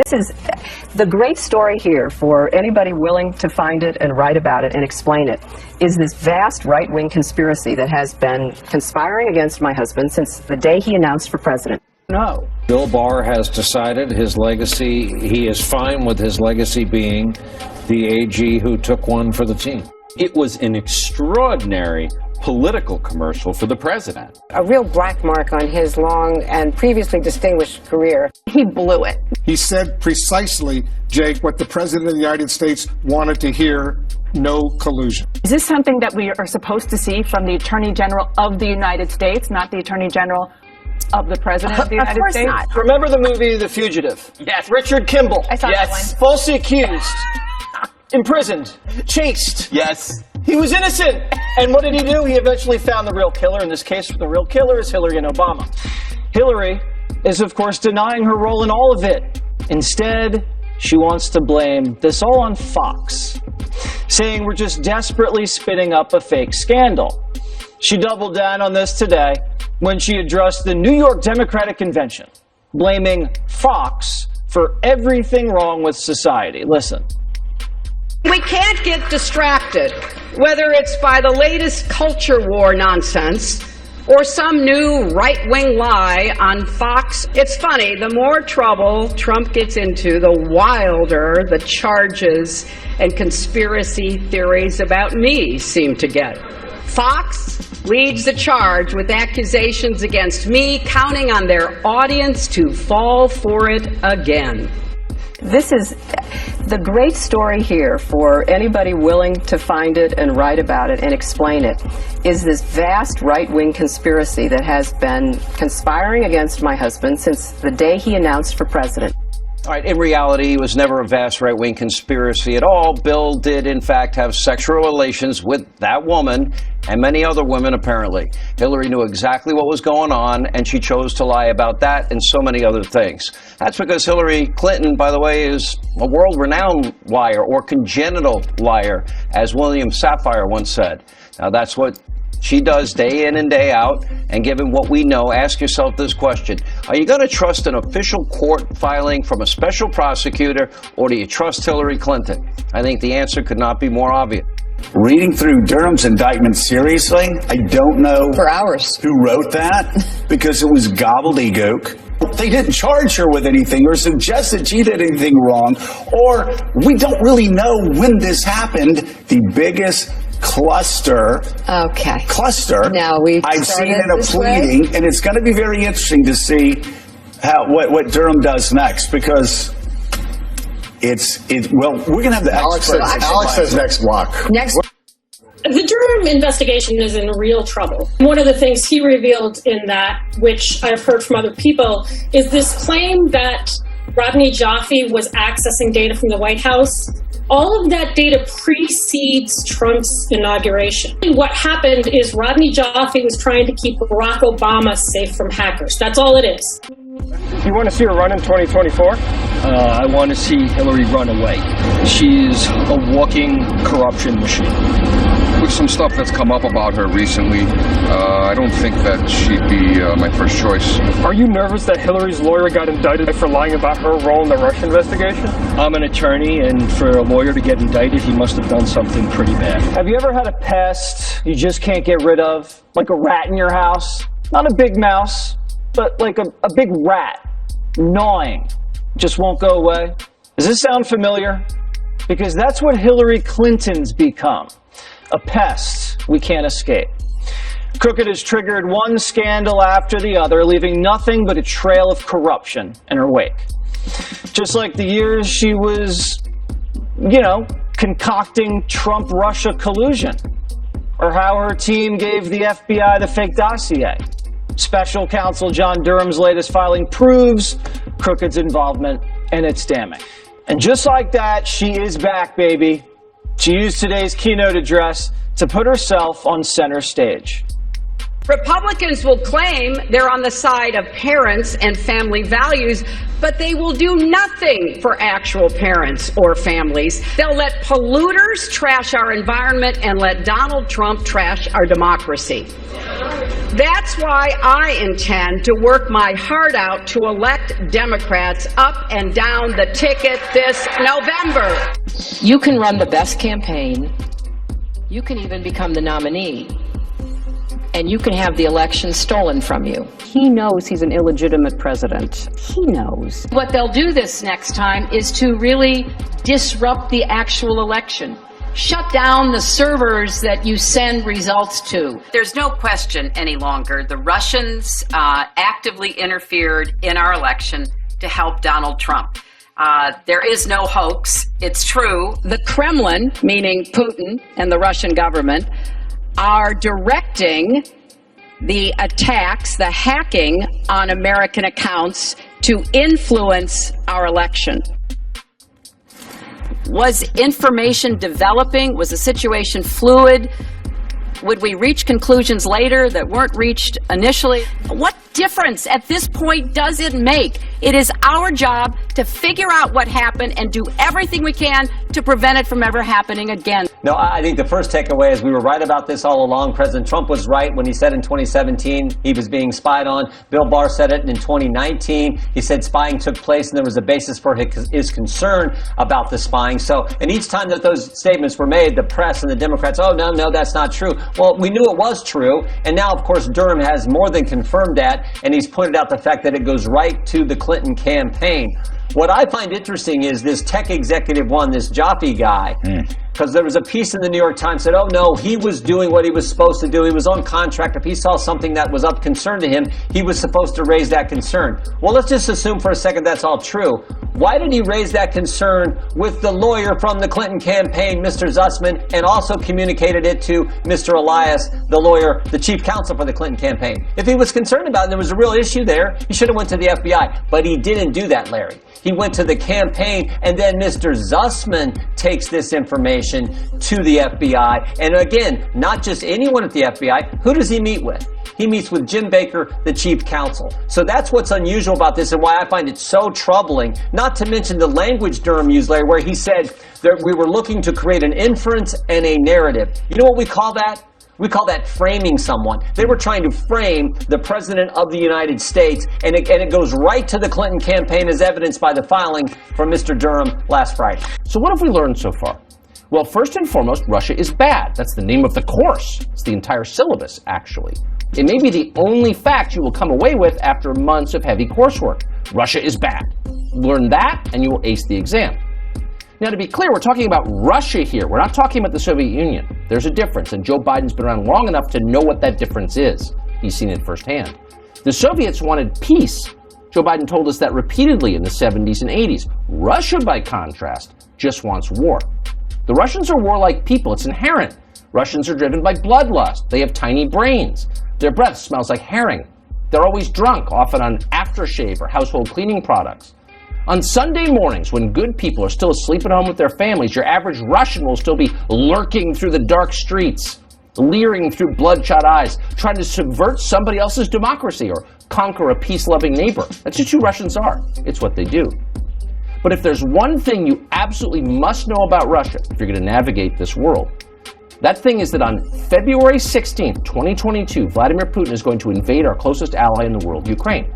This is the great story here for anybody willing to find it and write about it and explain it, is this vast right-wing conspiracy that has been conspiring against my husband since the day he announced for president. No. Bill Barr has decided his legacy, he is fine with his legacy being the AG who took one for the team. It was an extraordinary political commercial for the president. A real black mark on his long and previously distinguished career. He blew it. He said precisely, Jake, what the President of the United States wanted to hear: no collusion. Is this something that we are supposed to see from the Attorney General of the United States, not the Attorney General of the President of the United States? Not. Remember the movie The Fugitive? Yes. Richard Kimball. I saw that one. Falsely accused, imprisoned, chased. Yes. He was innocent. And what did he do? He eventually found the real killer. In this case, the real killer is Hillary and Obama. Hillary is, of course, denying her role in all of it. Instead, she wants to blame this all on Fox, saying we're just desperately spinning up a fake scandal. She doubled down on this today when she addressed the New York Democratic Convention, blaming Fox for everything wrong with society. Listen. We can't get distracted, whether it's by the latest culture war nonsense or some new right-wing lie on Fox. It's funny, the more trouble Trump gets into, the wilder the charges and conspiracy theories about me seem to get. Fox leads the charge with accusations against me, counting on their audience to fall for it again. This is the great story here for anybody willing to find it and write about it and explain it, is this vast right-wing conspiracy that has been conspiring against my husband since the day he announced for president. All right, in reality, it was never a vast right-wing conspiracy at all. Bill did, in fact, have sexual relations with that woman and many other women, apparently. Hillary knew exactly what was going on, and she chose to lie about that and so many other things. That's because Hillary Clinton, by the way, is a world-renowned liar, or congenital liar, as William Safire once said. Now, that's what she does day in and day out, and given what we know, ask yourself this question. Are you going to trust an official court filing from a special prosecutor, or do you trust Hillary Clinton? I think the answer could not be more obvious. Reading through Durham's indictment seriously, I don't know For hours. who wrote that, because it was gobbledygook. They didn't charge her with anything or suggest that she did anything wrong, or we don't really know when this happened. The biggest cluster Now I've seen in a pleading, and it's going to be very interesting to see what Durham does next, because well, we're going to have the experts. Alex says next block. The Durham investigation is in real trouble. One of the things he revealed in that, which I've heard from other people, is this claim that Rodney Jaffe was accessing data from the White House. All of that data precedes Trump's inauguration. What happened is Rodney Jaffe was trying to keep Barack Obama safe from hackers. That's all it is. You want to see her run in 2024? I want to see Hillary run away. She's a walking corruption machine. With some stuff that's come up about her recently, I don't think that she'd be my first choice. Are you nervous that Hillary's lawyer got indicted for lying about her role in the Russia investigation? I'm an attorney, and for a lawyer to get indicted, he must have done something pretty bad. Have you ever had a pest you just can't get rid of? Like a rat in your house? Not a big mouse, but like a big rat. Gnawing. Just won't go away. Does this sound familiar? Because that's what Hillary Clinton's become. A pest we can't escape. Crooked has triggered one scandal after the other, leaving nothing but a trail of corruption in her wake. Just like the years she was, concocting Trump-Russia collusion, or how her team gave the FBI the fake dossier. Special counsel John Durham's latest filing proves Crooked's involvement, and it's damning. And just like that, she is back, baby. She used today's keynote address to put herself on center stage. Republicans will claim they're on the side of parents and family values, but they will do nothing for actual parents or families. They'll let polluters trash our environment and let Donald Trump trash our democracy. That's why I intend to work my heart out to elect Democrats up and down the ticket this November. You can run the best campaign. You can even become the nominee. And you can have the election stolen from you. He knows he's an illegitimate president. He knows. What they'll do this next time is to really disrupt the actual election. Shut down the servers that you send results to. There's no question any longer. The Russians actively interfered in our election to help Donald Trump. There is no hoax. It's true. The Kremlin, meaning Putin and the Russian government, are directing the attacks, the hacking on American accounts to influence our election. Was information developing? Was the situation fluid? Would we reach conclusions later that weren't reached initially? What difference at this point does it make? It is our job to figure out what happened and do everything we can to prevent it from ever happening again. No, I think the first takeaway is we were right about this all along. President Trump was right when he said in 2017 he was being spied on. Bill Barr said it in 2019. He said spying took place and there was a basis for his concern about the spying. So, and each time that those statements were made, the press and the Democrats, oh, no, that's not true. Well, we knew it was true. And now, of course, Durham has more than confirmed that. And he's pointed out the fact that it goes right to the Clinton campaign. What I find interesting is this tech executive one, this Jaffe guy, because there was a piece in the New York Times that, oh no, he was doing what he was supposed to do. He was on contract. If he saw something that was of concern to him, he was supposed to raise that concern. Well, let's just assume for a second that's all true. Why did he raise that concern with the lawyer from the Clinton campaign, Mr. Zussman, and also communicated it to Mr. Elias, the lawyer, the chief counsel for the Clinton campaign? If he was concerned about it and there was a real issue there, he should have went to the FBI. But he didn't do that, Larry. He went to the campaign, and then Mr. Zussman takes this information to the FBI. And again, not just anyone at the FBI. Who does he meet with? He meets with Jim Baker, the chief counsel. So that's what's unusual about this and why I find it so troubling, not to mention the language Durham used, Larry, where he said that we were looking to create an inference and a narrative. You know what we call that? We call that framing someone. They were trying to frame the President of the United States, and it goes right to the Clinton campaign as evidenced by the filing from Mr. Durham last Friday. So what have we learned so far? Well, first and foremost, Russia is bad. That's the name of the course. It's the entire syllabus, actually. It may be the only fact you will come away with after months of heavy coursework. Russia is bad. Learn that, and you will ace the exam. Now, to be clear, we're talking about Russia here. We're not talking about the Soviet Union. There's a difference, and Joe Biden's been around long enough to know what that difference is. He's seen it firsthand. The Soviets wanted peace. Joe Biden told us that repeatedly in the 70s and 80s. Russia, by contrast, just wants war. The Russians are warlike people. It's inherent. Russians are driven by bloodlust. They have tiny brains. Their breath smells like herring. They're always drunk, often on aftershave or household cleaning products. On Sunday mornings, when good people are still asleep at home with their families, your average Russian will still be lurking through the dark streets, leering through bloodshot eyes, trying to subvert somebody else's democracy or conquer a peace-loving neighbor. That's just who Russians are. It's what they do. But if there's one thing you absolutely must know about Russia if you're going to navigate this world, that thing is that on February 16th, 2022, Vladimir Putin is going to invade our closest ally in the world, Ukraine.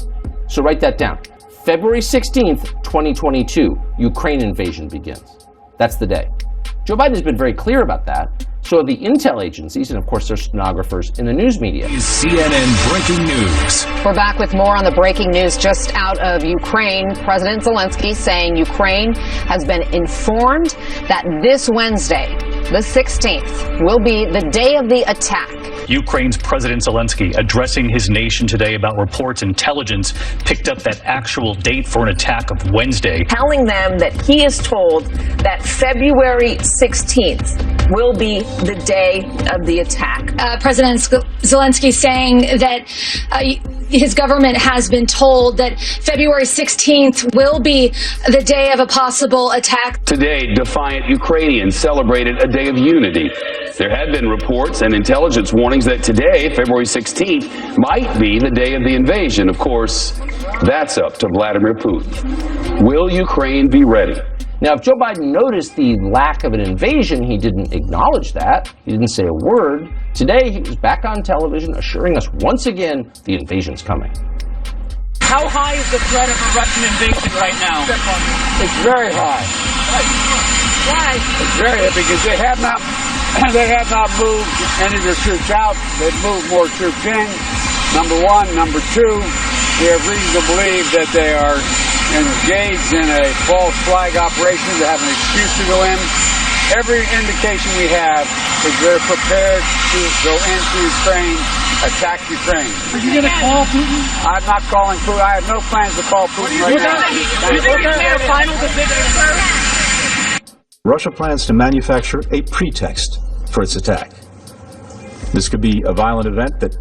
So write that down. February 16th, 2022, Ukraine invasion begins. That's the day. Joe Biden has been very clear about that. So have the intel agencies and, of course, their stenographers in the news media. CNN Breaking News. We're back with more on the breaking news just out of Ukraine. President Zelensky saying Ukraine has been informed that this Wednesday, the 16th, will be the day of the attack. Ukraine's President Zelensky addressing his nation today about reports intelligence picked up that actual date for an attack of Wednesday. Telling them that he is told that February 16th will be the day of the attack. President Zelensky saying that his government has been told that February 16th will be the day of a possible attack. Today, defiant Ukrainians celebrated a day of unity. There had been reports and intelligence warnings that today, February 16th, might be the day of the invasion. Of course, that's up to Vladimir Putin. Will Ukraine be ready? Now, if Joe Biden noticed the lack of an invasion, he didn't acknowledge that. He didn't say a word. Today, he was back on television assuring us once again the invasion's coming. How high is the threat of a Russian invasion right now? It's very high. Why? It's very high because they have not moved any of their troops out. They've moved more troops in. Number one. Number two, we have reason to believe that they are engaged in a false flag operation to have an excuse to go in. Every indication we have is they're prepared to go into Ukraine, attack Ukraine. Are you going to call Putin? I'm not calling Putin. I have no plans to call Putin right now. Do you think he made a final decision, sir? Russia plans to manufacture a pretext for its attack. This could be a violent event that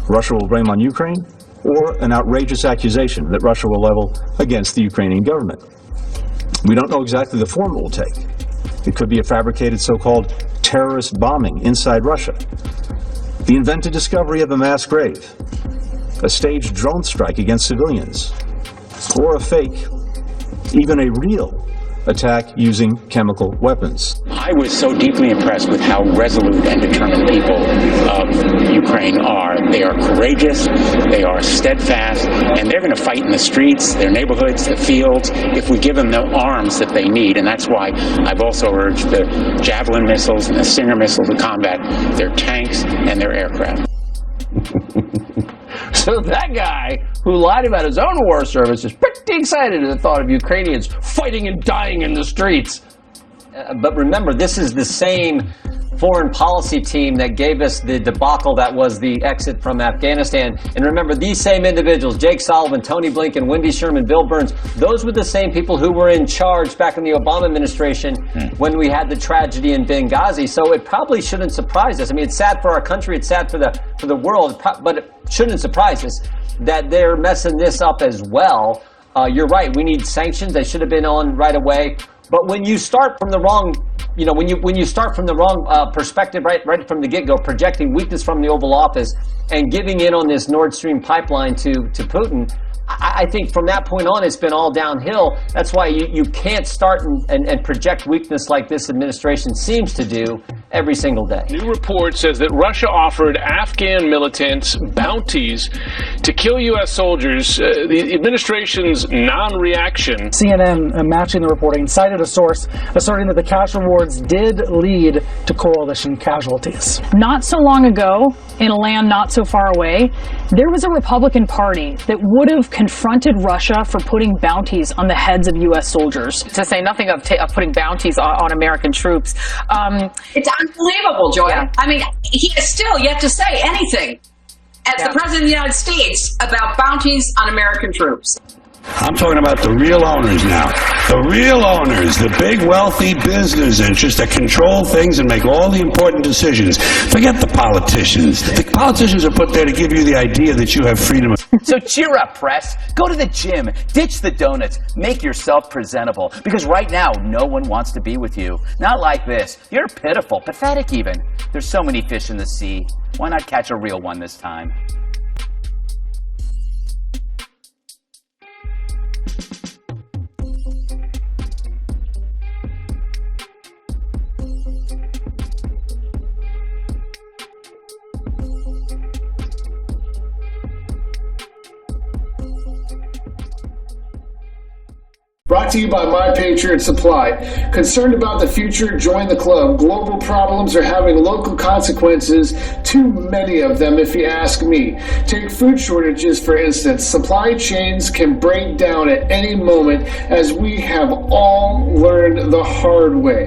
Russia will blame on Ukraine, or an outrageous accusation that Russia will level against the Ukrainian government. We don't know exactly the form it will take. It could be a fabricated so-called terrorist bombing inside Russia, the invented discovery of a mass grave, a staged drone strike against civilians, or a fake, even a real attack using chemical weapons. I was so deeply impressed with how resolute and determined people of Ukraine are. They are courageous, they are steadfast, and they're going to fight in the streets, their neighborhoods, the fields, if we give them the arms that they need. And that's why I've also urged the Javelin missiles and the Stinger missiles to combat their tanks and their aircraft. So that guy who lied about his own war service is pretty excited at the thought of Ukrainians fighting and dying in the streets. But remember, this is the same foreign policy team that gave us the debacle that was the exit from Afghanistan. And remember, these same individuals, Jake Sullivan, Tony Blinken, Wendy Sherman, Bill Burns, those were the same people who were in charge back in the Obama administration when we had the tragedy in Benghazi. So it probably shouldn't surprise us. I mean, it's sad for our country, it's sad for the world, but it shouldn't surprise us that they're messing this up as well. You're right, we need sanctions. They should have been on right away. But when you start from the wrong, when you start from the wrong perspective, right from the get-go, projecting weakness from the Oval Office and giving in on this Nord Stream pipeline to Putin, I think from that point on, it's been all downhill. That's why you can't start and project weakness like this administration seems to do every single day. New report says that Russia offered Afghan militants bounties to kill U.S. soldiers. The administration's non-reaction. CNN matching the reporting cited a source asserting that the cash rewards did lead to coalition casualties. Not so long ago, in a land not so far away, there was a Republican Party that would have confronted Russia for putting bounties on the heads of U.S. soldiers. To say nothing of putting bounties on American troops. It's unbelievable, Joy. Yeah. I mean, he has still yet to say anything as the President of the United States about bounties on American troops. I'm talking about the real owners now. The real owners, the big wealthy business interests that control things and make all the important decisions. Forget the politicians. The politicians are put there to give you the idea that you have freedom. So cheer up, press. Go to the gym. Ditch the donuts. Make yourself presentable. Because right now, no one wants to be with you. Not like this. You're pitiful, pathetic even. There's so many fish in the sea. Why not catch a real one this time? Brought to you by My Patriot Supply. Concerned about the future? Join the club. Global problems are having local consequences. Too many of them, if you ask me. Take food shortages, for instance. Supply chains can break down at any moment, as we have all learned the hard way.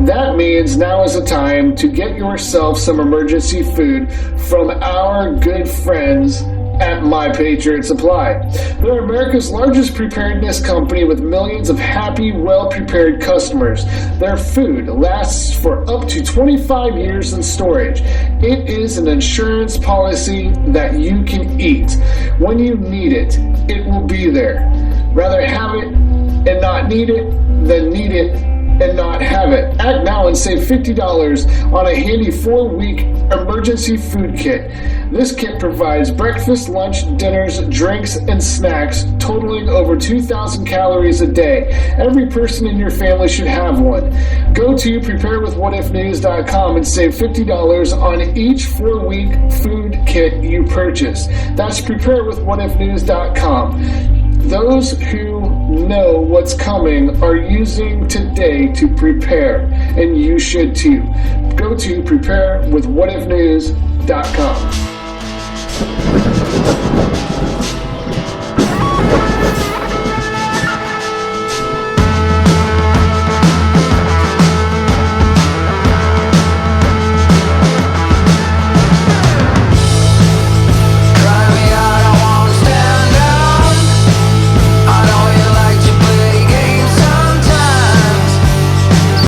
That means now is the time to get yourself some emergency food from our good friends at My Patriot Supply. They're America's largest preparedness company with millions of happy, well-prepared customers. Their food lasts for up to 25 years in storage. It is an insurance policy that you can eat. When you need it, it will be there. Rather have it and not need it than need it and not have it. Act now and save $50 on a handy 4-week emergency food kit. This kit provides breakfast, lunch, dinners, drinks, and snacks totaling over 2,000 calories a day. Every person in your family should have one. Go to preparewithwhatifnews.com and save $50 on each 4-week food kit you purchase. That's preparewithwhatifnews.com. Those who know what's coming are using today to prepare, and you should too. Go to preparewithwhatifnews.com.